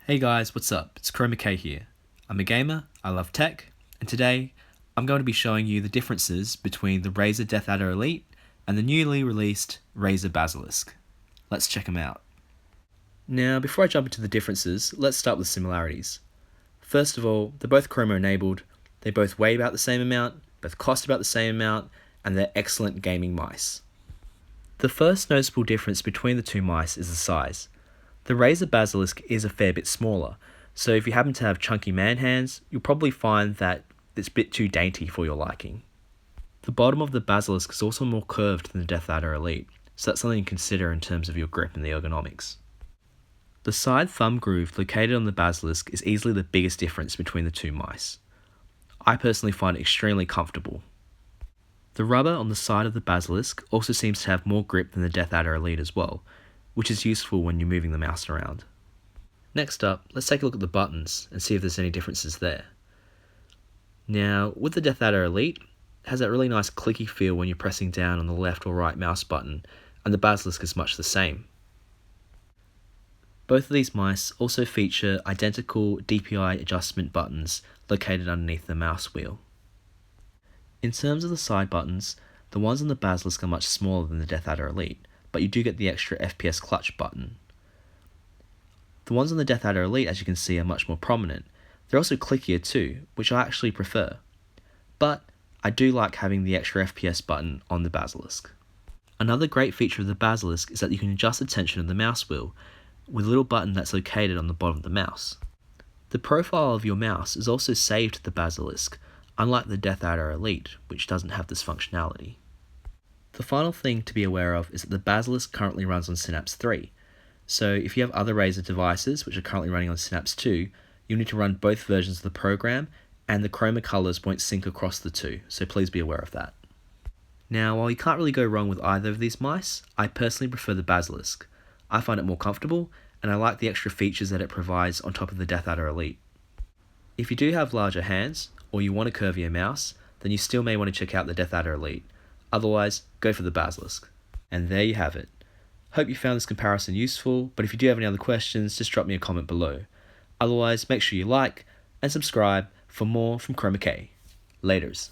Hey guys, what's up? It's Chroma K here. I'm a gamer, I love tech, and today I'm going to be showing you the differences between the Razer Death Adder Elite and the newly released Razer Basilisk. Let's check them out. Now, before I jump into the differences, let's start with similarities. First of all, they're both Chroma enabled, they both weigh about the same amount, both cost about the same amount, and they're excellent gaming mice. The first noticeable difference between the two mice is the size. The Razer Basilisk is a fair bit smaller, so if you happen to have chunky man hands, you'll probably find that it's a bit too dainty for your liking. The bottom of the Basilisk is also more curved than the Death Adder Elite, so that's something to consider in terms of your grip and the ergonomics. The side thumb groove located on the Basilisk is easily the biggest difference between the two mice. I personally find it extremely comfortable. The rubber on the side of the Basilisk also seems to have more grip than the Death Adder Elite as well, which is useful when you're moving the mouse around. Next up, let's take a look at the buttons and see if there's any differences there. Now, with the Death Adder Elite, it has that really nice clicky feel when you're pressing down on the left or right mouse button, and the Basilisk is much the same. Both of these mice also feature identical DPI adjustment buttons located underneath the mouse wheel. In terms of the side buttons, the ones on the Basilisk are much smaller than the Death Adder Elite, but you do get the extra FPS clutch button. The ones on the Death Adder Elite, as you can see, are much more prominent. They're also clickier too, which I actually prefer. But I do like having the extra FPS button on the Basilisk. Another great feature of the Basilisk is that you can adjust the tension of the mouse wheel with a little button that's located on the bottom of the mouse. The profile of your mouse is also saved to the Basilisk, unlike the Death Adder Elite, which doesn't have this functionality. The final thing to be aware of is that the Basilisk currently runs on Synapse 3, so if you have other Razer devices which are currently running on Synapse 2, you'll need to run both versions of the program, and the chroma colors won't sync across the two, so please be aware of that. Now, while you can't really go wrong with either of these mice, I personally prefer the Basilisk. I find it more comfortable, and I like the extra features that it provides on top of the Death Adder Elite. If you do have larger hands, or you want a curvier mouse, then you still may want to check out the Death Adder Elite. Otherwise, go for the Basilisk. And there you have it. Hope you found this comparison useful, but if you do have any other questions, just drop me a comment below. Otherwise, make sure you like and subscribe for more from Chroma K. Laters.